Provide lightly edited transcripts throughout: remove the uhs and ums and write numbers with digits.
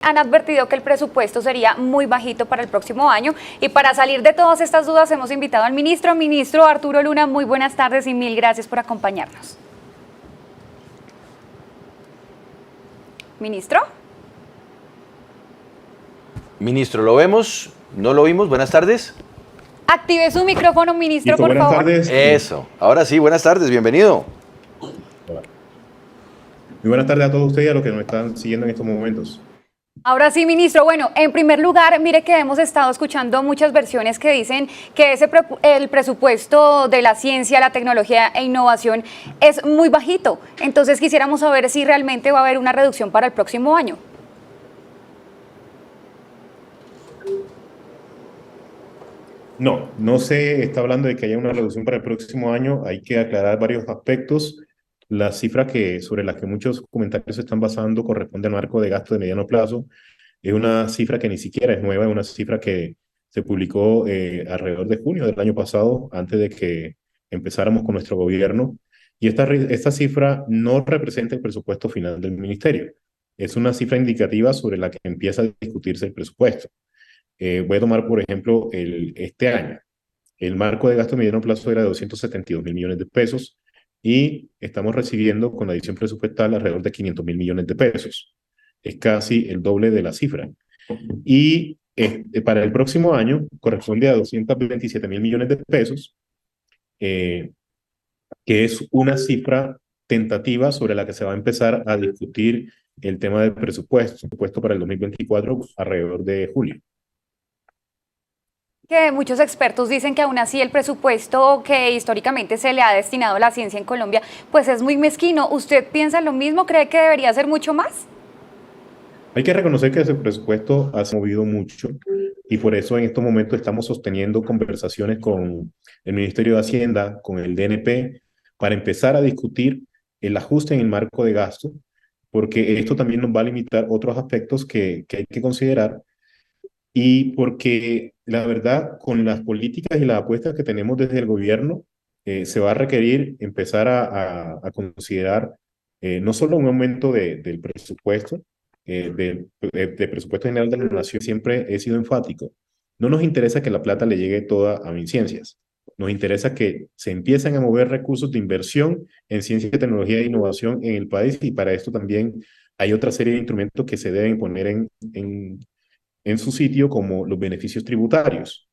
Han advertido que el presupuesto sería muy bajito para el próximo año y para salir de todas estas dudas hemos invitado al ministro Arturo Luna. Muy buenas tardes y mil gracias por acompañarnos. ¿Ministro? Ministro, ¿lo vemos? ¿No lo vimos? Buenas tardes. Active su micrófono, ministro, por favor. Buenas tardes. Eso. Ahora sí, buenas tardes, bienvenido. Muy buenas tardes a todos ustedes y a los que nos están siguiendo en estos momentos. Ahora sí, ministro. Bueno, en primer lugar, mire que hemos estado escuchando muchas versiones que dicen que el presupuesto de la ciencia, la tecnología e innovación es muy bajito. Entonces quisiéramos saber si realmente va a haber una reducción para el próximo año. No se está hablando de que haya una reducción para el próximo año. Hay que aclarar varios aspectos. La cifra sobre la que muchos comentarios se están basando corresponde al marco de gasto de mediano plazo. Es una cifra que ni siquiera es nueva, es una cifra que se publicó alrededor de junio del año pasado, antes de que empezáramos con nuestro gobierno. Y esta cifra no representa el presupuesto final del ministerio. Es una cifra indicativa sobre la que empieza a discutirse el presupuesto. Voy a tomar, por ejemplo, este año. El marco de gasto de mediano plazo era de 272.000 millones de pesos y estamos recibiendo con la adición presupuestal alrededor de 500.000 millones de pesos. Es casi el doble de la cifra. Y para el próximo año corresponde a 227.000 millones de pesos, que es una cifra tentativa sobre la que se va a empezar a discutir el tema del presupuesto para el 2024 alrededor de julio. Que muchos expertos dicen que aún así el presupuesto que históricamente se le ha destinado a la ciencia en Colombia, pues es muy mezquino. ¿Usted piensa lo mismo? ¿Cree que debería ser mucho más? Hay que reconocer que ese presupuesto ha movido mucho y por eso en estos momentos estamos sosteniendo conversaciones con el Ministerio de Hacienda, con el DNP, para empezar a discutir el ajuste en el marco de gasto, porque esto también nos va a limitar otros aspectos que hay que considerar. Y porque la verdad, con las políticas y las apuestas que tenemos desde el gobierno, se va a requerir empezar a considerar no solo un aumento del presupuesto, del presupuesto general de la nación. Siempre he sido enfático. No nos interesa que la plata le llegue toda a MinCiencias. Nos interesa que se empiecen a mover recursos de inversión en ciencia, tecnología e innovación en el país, y para esto también hay otra serie de instrumentos que se deben poner en su sitio, como los beneficios tributarios,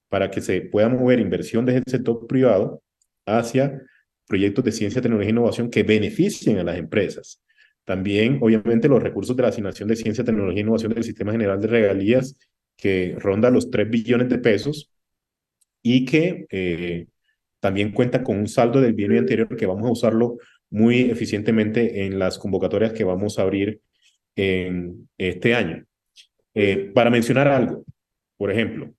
para que se pueda mover inversión desde el sector privado hacia proyectos de ciencia, tecnología e innovación que beneficien a las empresas. También, obviamente, los recursos de la asignación de ciencia, tecnología e innovación del Sistema General de Regalías, que ronda los 3 billones de pesos y que también cuenta con un saldo del bienio anterior que vamos a usarlo muy eficientemente en las convocatorias que vamos a abrir en este año. Para mencionar algo, por ejemplo,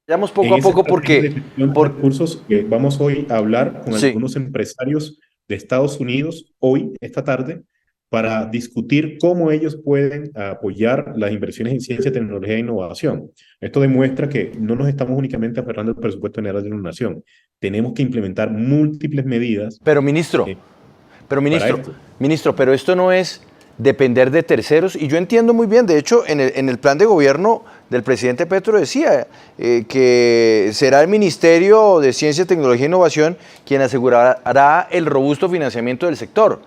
Vamos poco a poco porque recursos, vamos hoy a hablar con algunos empresarios de Estados Unidos esta tarde, para discutir cómo ellos pueden apoyar las inversiones en ciencia, tecnología e innovación. Esto demuestra que no nos estamos únicamente aferrando al presupuesto general de la nación. Tenemos que implementar múltiples medidas. Pero ministro, pero esto no es depender de terceros, y yo entiendo muy bien. De hecho, en el plan de gobierno del presidente Petro decía que será el Ministerio de Ciencia, Tecnología e Innovación quien asegurará el robusto financiamiento del sector.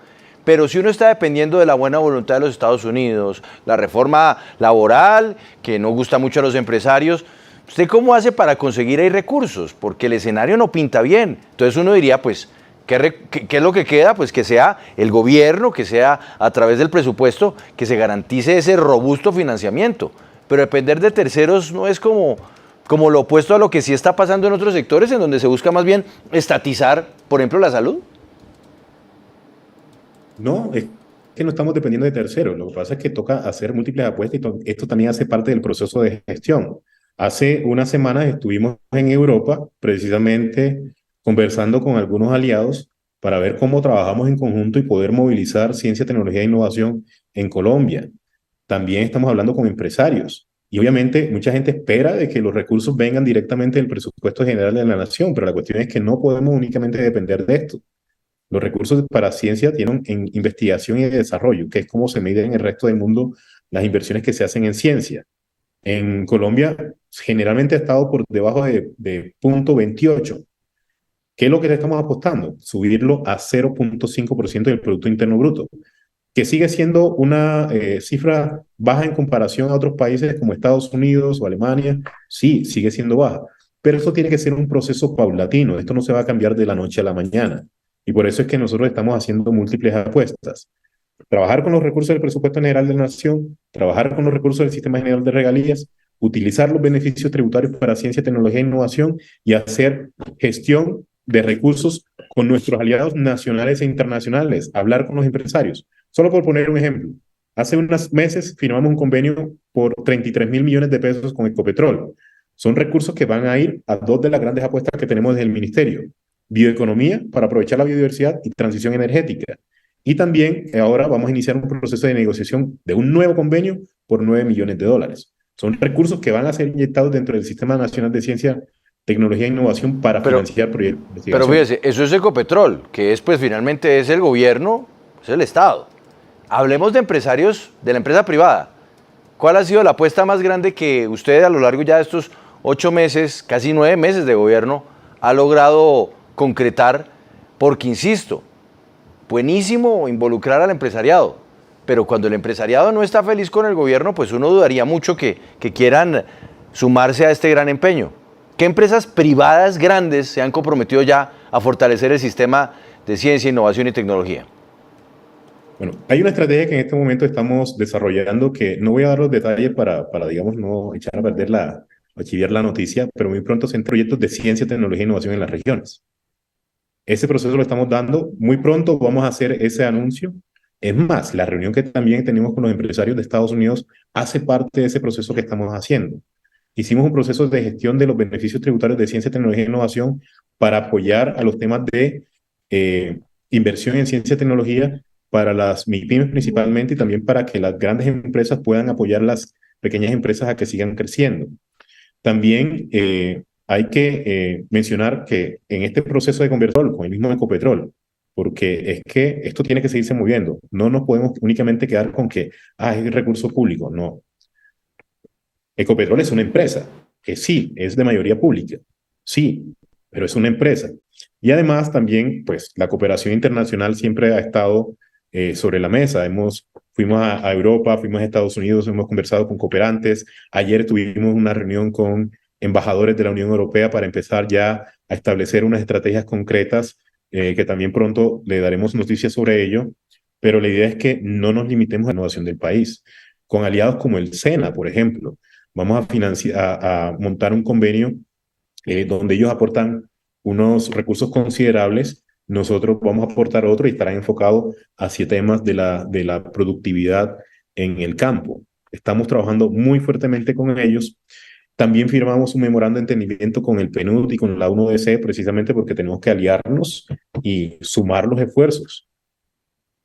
Pero si uno está dependiendo de la buena voluntad de los Estados Unidos, la reforma laboral, que no gusta mucho a los empresarios, ¿usted cómo hace para conseguir ahí recursos? Porque el escenario no pinta bien. Entonces uno diría, pues, ¿qué es lo que queda? Pues que sea el gobierno, que sea a través del presupuesto, que se garantice ese robusto financiamiento. Pero depender de terceros no es como lo opuesto a lo que sí está pasando en otros sectores, en donde se busca más bien estatizar, por ejemplo, la salud. No, es que no estamos dependiendo de terceros. Lo que pasa es que toca hacer múltiples apuestas y esto también hace parte del proceso de gestión. Hace unas semanas estuvimos en Europa, precisamente conversando con algunos aliados para ver cómo trabajamos en conjunto y poder movilizar ciencia, tecnología e innovación en Colombia. También estamos hablando con empresarios. Y obviamente mucha gente espera de que los recursos vengan directamente del presupuesto general de la nación, pero la cuestión es que no podemos únicamente depender de esto. Los recursos para ciencia tienen en investigación y desarrollo, que es como se mide en el resto del mundo las inversiones que se hacen en ciencia. En Colombia generalmente ha estado por debajo de 0,28. ¿Qué es lo que le estamos apostando? Subirlo a 0,5% del Producto Interno Bruto, que sigue siendo una cifra baja en comparación a otros países como Estados Unidos o Alemania. Sí, sigue siendo baja, pero esto tiene que ser un proceso paulatino. Esto no se va a cambiar de la noche a la mañana. Y por eso es que nosotros estamos haciendo múltiples apuestas. Trabajar con los recursos del presupuesto general de la nación, trabajar con los recursos del sistema general de regalías, utilizar los beneficios tributarios para ciencia, tecnología e innovación y hacer gestión de recursos con nuestros aliados nacionales e internacionales, hablar con los empresarios. Solo por poner un ejemplo, hace unos meses firmamos un convenio por 33.000 millones de pesos con Ecopetrol. Son recursos que van a ir a dos de las grandes apuestas que tenemos desde el ministerio: bioeconomía para aprovechar la biodiversidad y transición energética. Y también ahora vamos a iniciar un proceso de negociación de un nuevo convenio por 9 millones de dólares. Son recursos que van a ser inyectados dentro del Sistema Nacional de Ciencia, Tecnología e Innovación para financiar proyectos de investigación. Pero fíjese, eso es Ecopetrol, que es pues finalmente es el gobierno, es el Estado. Hablemos de empresarios de la empresa privada. ¿Cuál ha sido la apuesta más grande que usted a lo largo ya de estos 8 meses, casi 9 meses de gobierno, ha logrado concretar? Porque, insisto, buenísimo involucrar al empresariado, pero cuando el empresariado no está feliz con el gobierno, pues uno dudaría mucho que quieran sumarse a este gran empeño. ¿Qué empresas privadas grandes se han comprometido ya a fortalecer el sistema de ciencia, innovación y tecnología? Bueno, hay una estrategia que en este momento estamos desarrollando que no voy a dar los detalles para digamos, no echar a perder o chiviar la noticia, pero muy pronto son proyectos de ciencia, tecnología e innovación en las regiones. Ese proceso lo estamos dando. Muy pronto vamos a hacer ese anuncio. Es más, la reunión que también tenemos con los empresarios de Estados Unidos hace parte de ese proceso que estamos haciendo. Hicimos un proceso de gestión de los beneficios tributarios de ciencia, tecnología e innovación para apoyar a los temas de inversión en ciencia y tecnología para las MIPYMES principalmente, y también para que las grandes empresas puedan apoyar las pequeñas empresas a que sigan creciendo. También hay que mencionar que en este proceso de conversión con el mismo Ecopetrol, porque es que esto tiene que seguirse moviendo. No nos podemos únicamente quedar con que es recurso público. No. Ecopetrol es una empresa que sí, es de mayoría pública. Sí, pero es una empresa. Y además también, pues, la cooperación internacional siempre ha estado sobre la mesa. Fuimos a Europa, fuimos a Estados Unidos, hemos conversado con cooperantes. Ayer tuvimos una reunión con embajadores de la Unión Europea para empezar ya a establecer unas estrategias concretas que también pronto le daremos noticias sobre ello, pero la idea es que no nos limitemos a la innovación del país. Con aliados como el SENA, por ejemplo, vamos a montar un convenio donde ellos aportan unos recursos considerables, nosotros vamos a aportar otro y estará enfocado hacia temas de la productividad en el campo. Estamos trabajando muy fuertemente con ellos. También firmamos un memorando de entendimiento con el PNUD y con la UNODC precisamente porque tenemos que aliarnos y sumar los esfuerzos.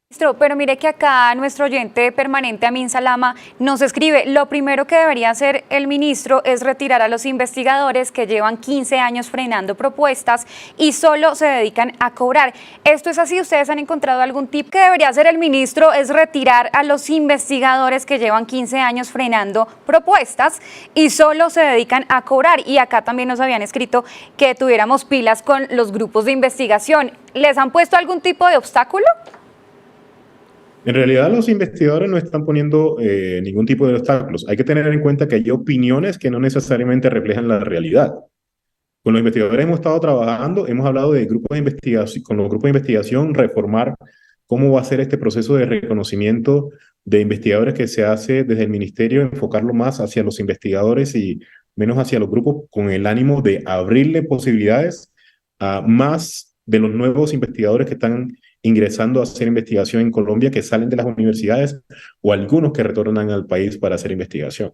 Ministro, pero mire que acá nuestro oyente permanente, Amin Salama, nos escribe: lo primero que debería hacer el ministro es retirar a los investigadores que llevan 15 años frenando propuestas y solo se dedican a cobrar. ¿Esto es así? ¿Ustedes han encontrado algún tip que debería hacer el ministro? Es retirar a los investigadores que llevan 15 años frenando propuestas y solo se dedican a cobrar. Y acá también nos habían escrito que tuviéramos pilas con los grupos de investigación. ¿Les han puesto algún tipo de obstáculo? En realidad los investigadores no están poniendo ningún tipo de obstáculos. Hay que tener en cuenta que hay opiniones que no necesariamente reflejan la realidad. Con los investigadores hemos estado trabajando, hemos hablado de grupos de investigación, con los grupos de investigación, reformar cómo va a ser este proceso de reconocimiento de investigadores que se hace desde el ministerio, enfocarlo más hacia los investigadores y menos hacia los grupos, con el ánimo de abrirle posibilidades a más de los nuevos investigadores que están ingresando a hacer investigación en Colombia, que salen de las universidades, o algunos que retornan al país para hacer investigación.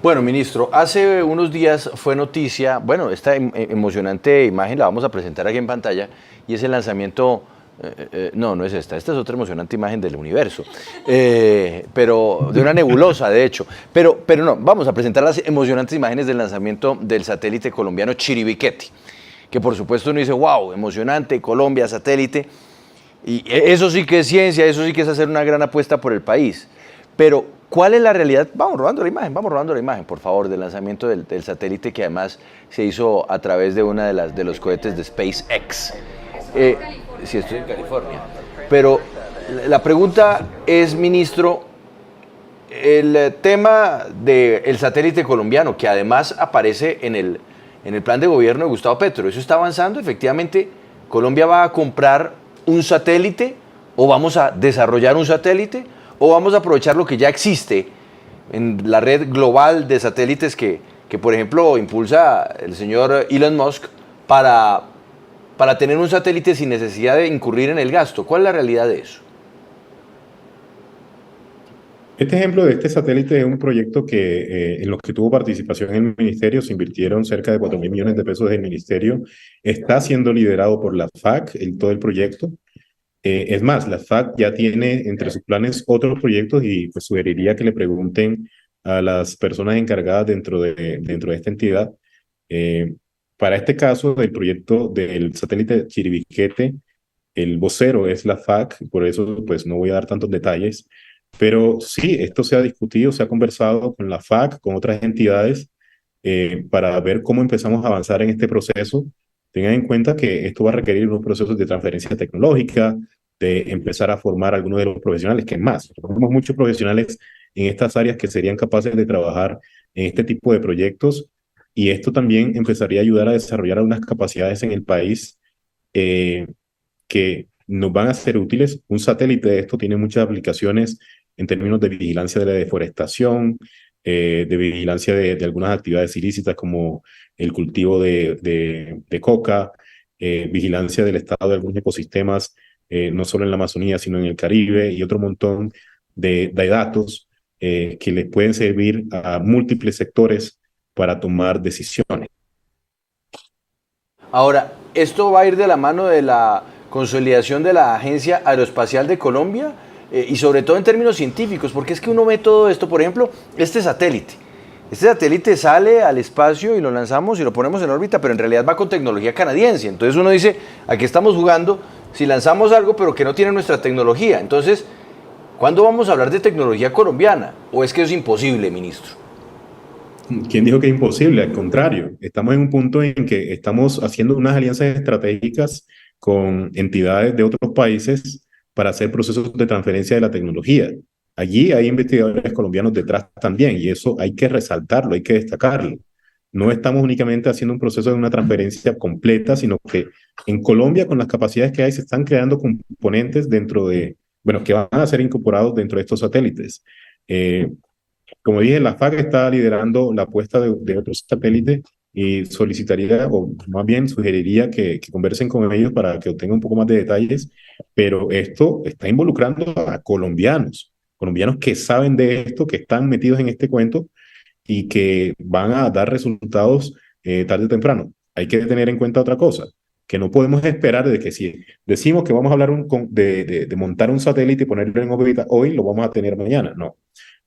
Bueno, ministro, hace unos días fue noticia, bueno, esta emocionante imagen la vamos a presentar aquí en pantalla, y es el lanzamiento, no es esta es otra emocionante imagen del universo, pero de una nebulosa, de hecho, pero no, vamos a presentar las emocionantes imágenes del lanzamiento del satélite colombiano Chiribiquete, que por supuesto uno dice, wow, emocionante, Colombia, satélite, y eso sí que es ciencia, eso sí que es hacer una gran apuesta por el país. Pero ¿Cuál es la realidad? Vamos rodando la imagen, por favor, del lanzamiento del satélite que además se hizo a través de una de los cohetes de SpaceX. Sí, estoy en California. Pero la pregunta es, ministro, el tema del satélite colombiano, que además aparece en el plan de gobierno de Gustavo Petro, ¿eso está avanzando? Efectivamente, ¿Colombia va a comprar un satélite o vamos a desarrollar un satélite o vamos a aprovechar lo que ya existe en la red global de satélites que por ejemplo, impulsa el señor Elon Musk para tener un satélite sin necesidad de incurrir en el gasto? ¿Cuál es la realidad de eso? Este ejemplo de este satélite es un proyecto que en los que tuvo participación en el ministerio, se invirtieron cerca de 4.000 millones de pesos del ministerio, está siendo liderado por la FAC, todo el proyecto. Es más, la FAC ya tiene entre sus planes otros proyectos y pues sugeriría que le pregunten a las personas encargadas dentro de esta entidad. Para este caso, del proyecto del satélite Chiribiquete, el vocero es la FAC, por eso pues no voy a dar tantos detalles, pero sí, esto se ha discutido, se ha conversado con la FAC, con otras entidades, para ver cómo empezamos a avanzar en este proceso. Tengan en cuenta que esto va a requerir unos procesos de transferencia tecnológica, de empezar a formar algunos de los profesionales, que más, tenemos muchos profesionales en estas áreas que serían capaces de trabajar en este tipo de proyectos, y esto también empezaría a ayudar a desarrollar algunas capacidades en el país que nos van a ser útiles. Un satélite de esto tiene muchas aplicaciones en términos de vigilancia de la deforestación, de vigilancia de algunas actividades ilícitas como el cultivo de coca, vigilancia del estado de algunos ecosistemas, no solo en la Amazonía, sino en el Caribe, y otro montón de datos que les pueden servir a múltiples sectores para tomar decisiones. Ahora, ¿esto va a ir de la mano de la consolidación de la Agencia Aeroespacial de Colombia? Y sobre todo en términos científicos, porque es que uno ve todo esto, por ejemplo, este satélite sale al espacio y lo lanzamos y lo ponemos en órbita, pero en realidad va con tecnología canadiense. Entonces uno dice, aquí estamos jugando si lanzamos algo pero que no tiene nuestra tecnología. Entonces, ¿cuándo vamos a hablar de tecnología colombiana? ¿O es que es imposible, ministro? ¿Quién dijo que es imposible? Al contrario, estamos en un punto en que estamos haciendo unas alianzas estratégicas con entidades de otros países para hacer procesos de transferencia de la tecnología. Allí hay investigadores colombianos detrás también, y eso hay que resaltarlo, hay que destacarlo. No estamos únicamente haciendo un proceso de una transferencia completa, sino que en Colombia, con las capacidades que hay, se están creando componentes que van a ser incorporados dentro de estos satélites. Como dije, la FAC está liderando la apuesta de otros satélites y solicitaría, o más bien sugeriría que conversen con ellos para que obtengan un poco más de detalles, pero esto está involucrando a colombianos que saben de esto, que están metidos en este cuento y que van a dar resultados tarde o temprano. Hay que tener en cuenta otra cosa, que no podemos esperar de que si decimos que vamos a hablar de montar un satélite y ponerlo en órbita hoy, lo vamos a tener mañana. No.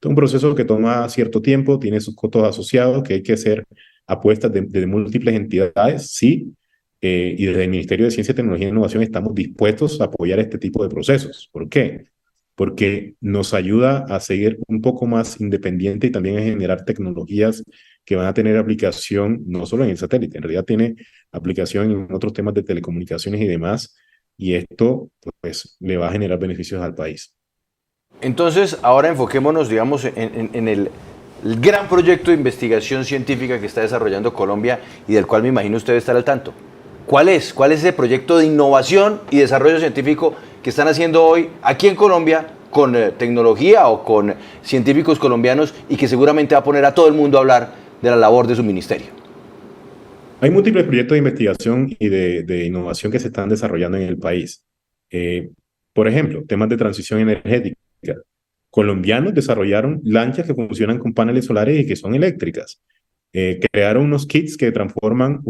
Es un proceso que toma cierto tiempo, tiene sus costos asociados, que hay que hacer apuestas de múltiples entidades, sí, y desde el Ministerio de Ciencia, Tecnología e Innovación estamos dispuestos a apoyar este tipo de procesos. ¿Por qué? Porque nos ayuda a seguir un poco más independiente y también a generar tecnologías que van a tener aplicación no solo en el satélite, en realidad tiene aplicación en otros temas de telecomunicaciones y demás, y esto pues le va a generar beneficios al país. Entonces, ahora enfoquémonos, digamos, en el gran proyecto de investigación científica que está desarrollando Colombia y del cual me imagino usted estar al tanto. ¿Cuál es? ¿Cuál es ese proyecto de innovación y desarrollo científico que están haciendo hoy aquí en Colombia con tecnología o con científicos colombianos y que seguramente va a poner a todo el mundo a hablar de la labor de su ministerio? Hay múltiples proyectos de investigación y de innovación que se están desarrollando en el país. Por ejemplo, temas de transición energética. Colombianos desarrollaron lanchas que funcionan con paneles solares y que son eléctricas. Crearon unos kits que transforman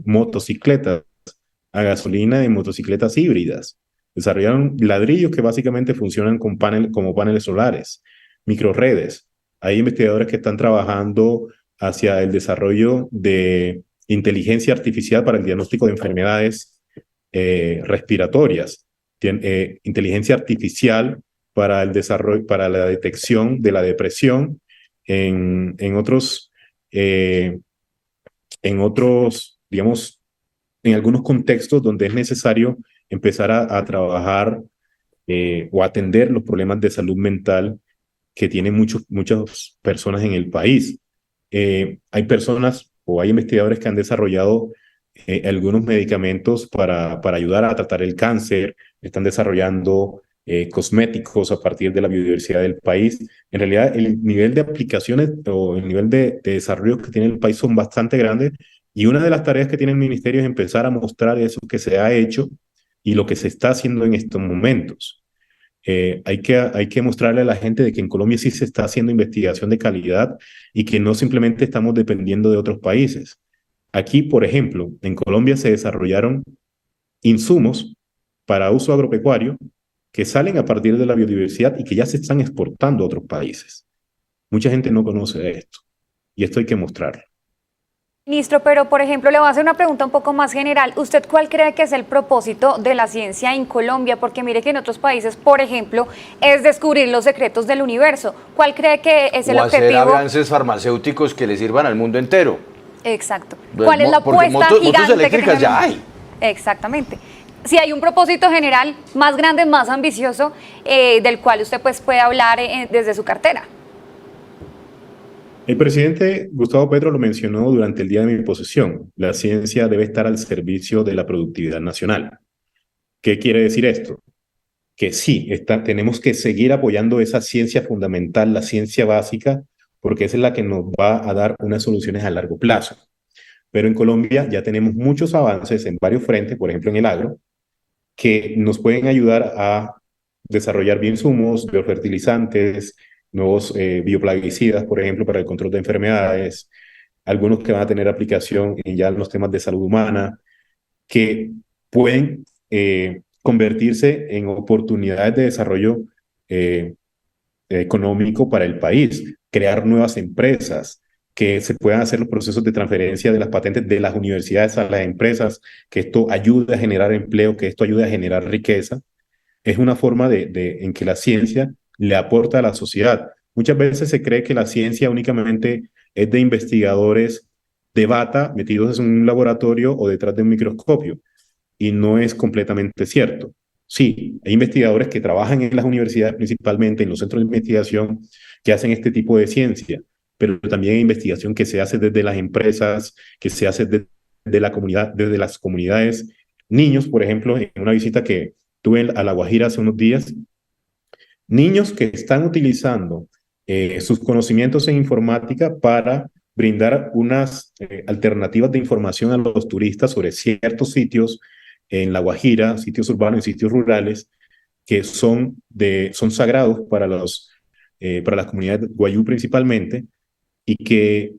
motocicletas a gasolina en motocicletas híbridas. Desarrollaron ladrillos que básicamente funcionan como paneles solares, microredes. Hay investigadores que están trabajando hacia el desarrollo de inteligencia artificial para el diagnóstico de enfermedades respiratorias. Inteligencia artificial para el desarrollo, para la detección de la depresión en otros, digamos, en algunos contextos donde es necesario empezar a trabajar o atender los problemas de salud mental que tienen muchas personas en el país. Hay personas o hay investigadores que han desarrollado algunos medicamentos para ayudar a tratar el cáncer, están desarrollando cosméticos a partir de la biodiversidad del país. En realidad, el nivel de aplicaciones o el nivel de desarrollo que tiene el país son bastante grandes, y una de las tareas que tiene el ministerio es empezar a mostrar eso que se ha hecho y lo que se está haciendo en estos momentos. Hay que mostrarle a la gente de que en Colombia sí se está haciendo investigación de calidad y que no simplemente estamos dependiendo de otros países. Aquí, por ejemplo, en Colombia se desarrollaron insumos para uso agropecuario que salen a partir de la biodiversidad y que ya se están exportando a otros países. Mucha gente no conoce esto y esto hay que mostrarlo. Ministro, pero por ejemplo, le voy a hacer una pregunta un poco más general. ¿Usted cuál cree que es el propósito de la ciencia en Colombia? Porque mire que en otros países, por ejemplo, es descubrir los secretos del universo. ¿Cuál cree que es el objetivo? O hacer avances farmacéuticos que le sirvan al mundo entero. Exacto. ¿Cuál es la apuesta motos gigante eléctricas que ya hay. Exactamente. Si hay un propósito general más grande, más ambicioso, del cual usted pues puede hablar desde su cartera. El presidente Gustavo Petro lo mencionó durante el día de mi posesión. La ciencia debe estar al servicio de la productividad nacional. ¿Qué quiere decir esto? Que sí, tenemos que seguir apoyando esa ciencia fundamental, la ciencia básica, porque esa es la que nos va a dar unas soluciones a largo plazo. Pero en Colombia ya tenemos muchos avances en varios frentes, por ejemplo en el agro, que nos pueden ayudar a desarrollar bioinsumos, biofertilizantes, nuevos bioplaguicidas, por ejemplo, para el control de enfermedades, algunos que van a tener aplicación en ya los temas de salud humana, que pueden convertirse en oportunidades de desarrollo económico para el país, crear nuevas empresas, que se puedan hacer los procesos de transferencia de las patentes de las universidades a las empresas, que esto ayude a generar empleo, que esto ayude a generar riqueza. Es una forma en que la ciencia le aporta a la sociedad. Muchas veces se cree que la ciencia únicamente es de investigadores de bata metidos en un laboratorio o detrás de un microscopio, y no es completamente cierto. Sí, hay investigadores que trabajan en las universidades, principalmente en los centros de investigación, que hacen este tipo de ciencia, pero también hay investigación que se hace desde las empresas, que se hace desde la comunidad, desde las comunidades. Niños, por ejemplo, en una visita que tuve a La Guajira hace unos días, niños que están utilizando sus conocimientos en informática para brindar unas alternativas de información a los turistas sobre ciertos sitios en La Guajira, sitios urbanos y sitios rurales, que son sagrados para las comunidades guayú principalmente, y que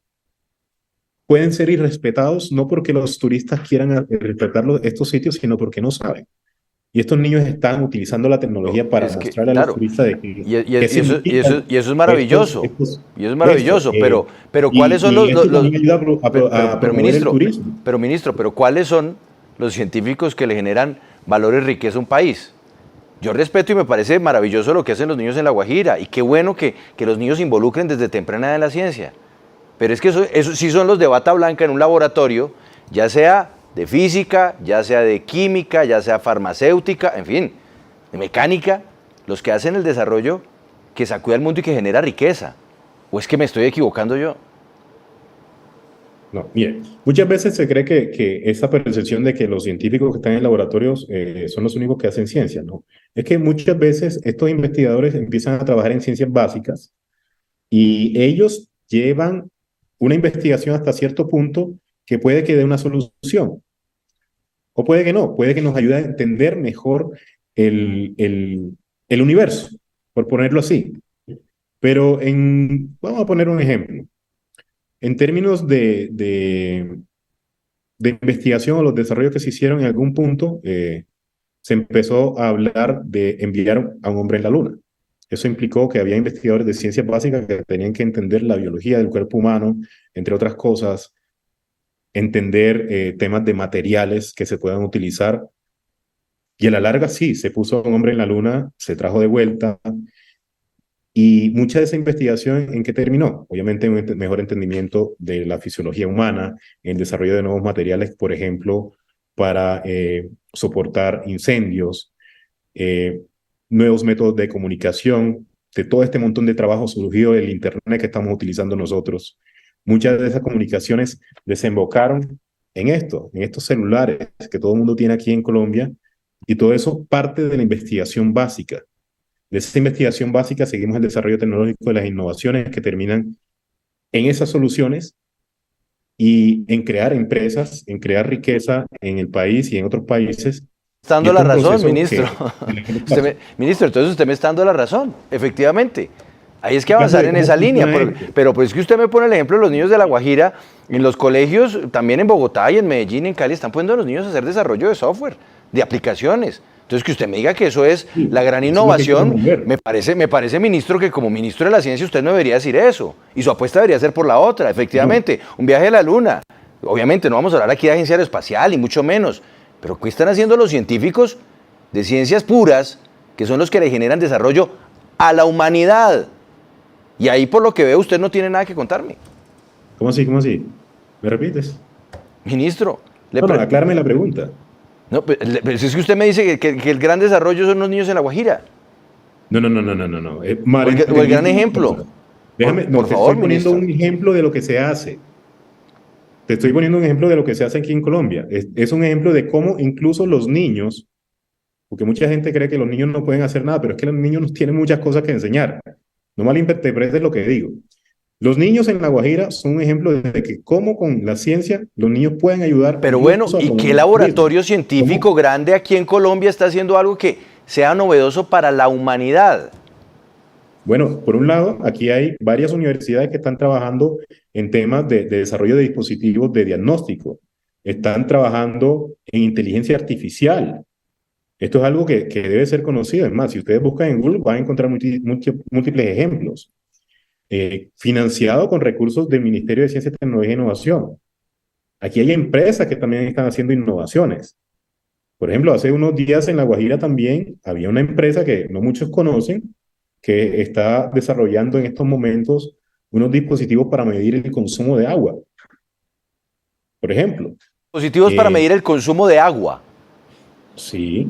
pueden ser irrespetados no porque los turistas quieran respetar estos sitios, sino porque no saben. Y estos niños están utilizando la tecnología para mostrarle a los turistas de que, eso es maravilloso. Y eso es maravilloso, pero ¿cuáles son pero ¿cuáles son los científicos que le generan valor y riqueza a un país? Yo respeto y me parece maravilloso lo que hacen los niños en La Guajira, y qué bueno que los niños se involucren desde temprana edad en la ciencia. Pero es que eso sí son los de bata blanca en un laboratorio, ya sea de física, ya sea de química, ya sea farmacéutica, en fin, de mecánica, los que hacen el desarrollo que sacude al mundo y que genera riqueza. ¿O es que me estoy equivocando yo? No, mire, muchas veces se cree que esa percepción de que los científicos que están en laboratorios son los únicos que hacen ciencia, ¿no? Es que muchas veces estos investigadores empiezan a trabajar en ciencias básicas y ellos llevan una investigación hasta cierto punto que puede que dé una solución, o puede que no, puede que nos ayude a entender mejor el universo, por ponerlo así. Pero vamos a poner un ejemplo. En términos de investigación o los desarrollos que se hicieron en algún punto, se empezó a hablar de enviar a un hombre en la luna. Eso implicó que había investigadores de ciencias básicas que tenían que entender la biología del cuerpo humano, entre otras cosas, entender temas de materiales que se puedan utilizar Y a la larga sí, se puso un hombre en la luna, se trajo de vuelta, y mucha de esa investigación, ¿en qué terminó? Obviamente en un mejor entendimiento de la fisiología humana, en el desarrollo de nuevos materiales, por ejemplo, para soportar incendios, eh, nuevos métodos de comunicación, de todo este montón de trabajo surgido del Internet que estamos utilizando nosotros. Muchas de esas comunicaciones desembocaron en esto, en estos celulares que todo el mundo tiene aquí en Colombia, y todo eso parte de la investigación básica. De esa investigación básica seguimos el desarrollo tecnológico de las innovaciones que terminan en esas soluciones y en crear empresas, en crear riqueza en el país y en otros países. Está Y dando este la es un razón, proceso ministro. Ministro, entonces usted me está dando la razón, efectivamente. Ahí es que avanzar en esa línea. Pero pues es que usted me pone el ejemplo de los niños de La Guajira, en los colegios, también en Bogotá y en Medellín, en Cali, están poniendo a los niños a hacer desarrollo de software, de aplicaciones. Entonces, que usted me diga que eso es la gran innovación, me parece, ministro, que como ministro de la ciencia usted no debería decir eso. Y su apuesta debería ser por la otra, efectivamente. Un viaje a la luna. Obviamente no vamos a hablar aquí de agencia aeroespacial, y mucho menos. Pero ¿qué están haciendo los científicos de ciencias puras, que son los que le generan desarrollo a la humanidad? Y ahí, por lo que veo, usted no tiene nada que contarme. ¿Cómo así? ¿Cómo así? ¿Me repites? Ministro. Aclárame la pregunta. No, pues es que usted me dice que el gran desarrollo son los niños en La Guajira. No. O el gran ejemplo. Déjame, por favor, estoy poniendo un ejemplo de lo que se hace. Te estoy poniendo un ejemplo de lo que se hace aquí en Colombia. Es un ejemplo de cómo incluso los niños, porque mucha gente cree que los niños no pueden hacer nada, pero es que los niños nos tienen muchas cosas que enseñar. No malinterpretes lo que digo. Los niños en La Guajira son un ejemplo de que cómo con la ciencia los niños pueden ayudar. Pero bueno, ¿y qué laboratorio científico grande aquí en Colombia está haciendo algo que sea novedoso para la humanidad? Bueno, por un lado, aquí hay varias universidades que están trabajando en temas de desarrollo de dispositivos de diagnóstico. Están trabajando en inteligencia artificial. Esto es algo que debe ser conocido. Es más, si ustedes buscan en Google, van a encontrar múltiples ejemplos. Financiado con recursos del Ministerio de Ciencia, Tecnología e Innovación. Aquí hay empresas que también están haciendo innovaciones. Por ejemplo, hace unos días en La Guajira también había una empresa que no muchos conocen, que está desarrollando en estos momentos unos dispositivos para medir el consumo de agua. Por ejemplo. Dispositivos para medir el consumo de agua. Sí.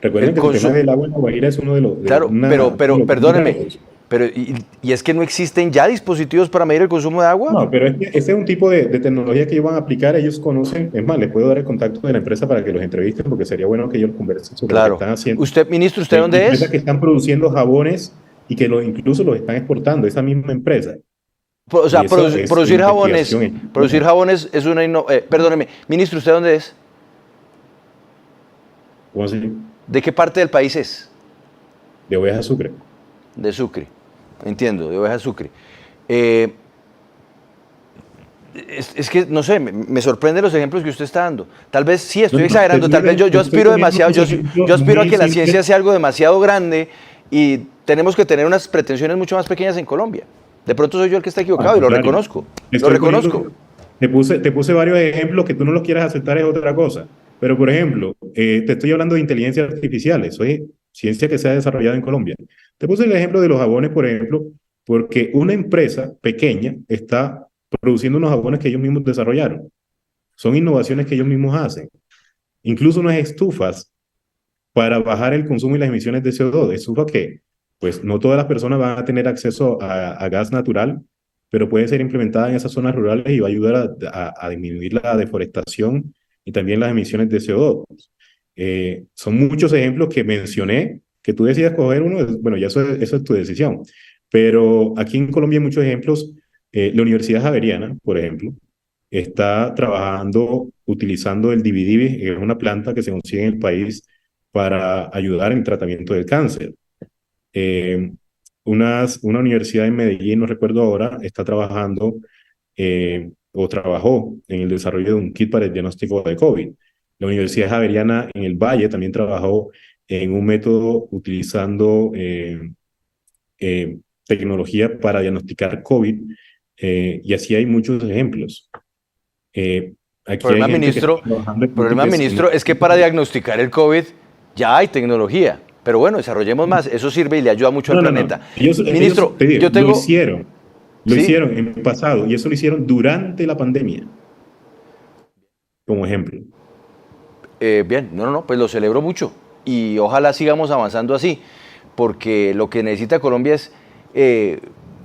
Recuerden que el tema del agua en La Guajira es uno de los... Claro, pero perdónenme. Pero, ¿y es que no existen ya dispositivos para medir el consumo de agua? No, pero este es un tipo de tecnología que ellos van a aplicar, ellos conocen, es más, les puedo dar el contacto de la empresa para que los entrevisten, porque sería bueno que ellos conversen sobre lo que están haciendo. Usted, ministro, ¿usted dónde es? Empresas que están produciendo jabones y que incluso los están exportando, esa misma empresa. O sea, producir jabones es una perdóneme, ministro, ¿usted dónde es? ¿Cómo así? ¿De qué parte del país es? De Oveja Sucre. De Sucre. Entiendo, de Oveja Sucre. Es que, no sé, me sorprenden los ejemplos que usted está dando. Tal vez sí estoy exagerando, tal vez yo aspiro demasiado, yo aspiro a que la ciencia sea algo demasiado grande y tenemos que tener unas pretensiones mucho más pequeñas en Colombia. De pronto soy yo el que está equivocado y lo reconozco. Lo reconozco. Te puse varios ejemplos que tú no los quieras aceptar es otra cosa. Pero, por ejemplo, te estoy hablando de inteligencia artificial. Eso es ciencia que se ha desarrollado en Colombia. Te puse el ejemplo de los jabones, por ejemplo, porque una empresa pequeña está produciendo unos jabones que ellos mismos desarrollaron. Son innovaciones que ellos mismos hacen. Incluso unas estufas para bajar el consumo y las emisiones de CO2. Estufas que, pues, no todas las personas van a tener acceso a gas natural, pero puede ser implementada en esas zonas rurales y va a ayudar a disminuir la deforestación y también las emisiones de CO2. Son muchos ejemplos que mencioné, que tú decidas coger uno, bueno, ya eso es tu decisión. Pero aquí en Colombia hay muchos ejemplos. La Universidad Javeriana, por ejemplo, está trabajando utilizando el dividivi, que es una planta que se consigue en el país para ayudar en el tratamiento del cáncer. Una universidad en Medellín, no recuerdo ahora, está trabajando o trabajó en el desarrollo de un kit para el diagnóstico de COVID. La Universidad Javeriana en el Valle también trabajó en un método utilizando tecnología para diagnosticar COVID, y así hay muchos ejemplos. El problema, ministro, es que para diagnosticar el COVID Ya hay tecnología, pero bueno, desarrollemos más. Eso sirve y le ayuda mucho al planeta. Ministro, yo tengo... Lo ¿Sí? hicieron en el pasado y eso lo hicieron durante la pandemia, como ejemplo. Bien, no, pues lo celebro mucho y ojalá sigamos avanzando así, porque lo que necesita Colombia es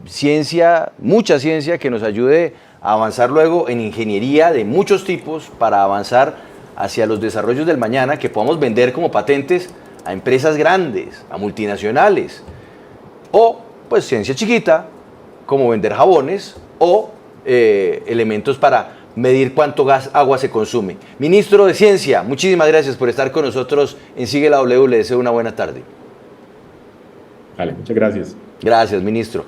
ciencia, mucha ciencia que nos ayude a avanzar luego en ingeniería de muchos tipos para avanzar hacia los desarrollos del mañana que podamos vender como patentes a empresas grandes, a multinacionales, o pues ciencia chiquita, como vender jabones o elementos para medir cuánto agua se consume. Ministro de Ciencia, muchísimas gracias por estar con nosotros en Sigue la W. Le deseo una buena tarde. Vale, muchas gracias. Gracias, ministro.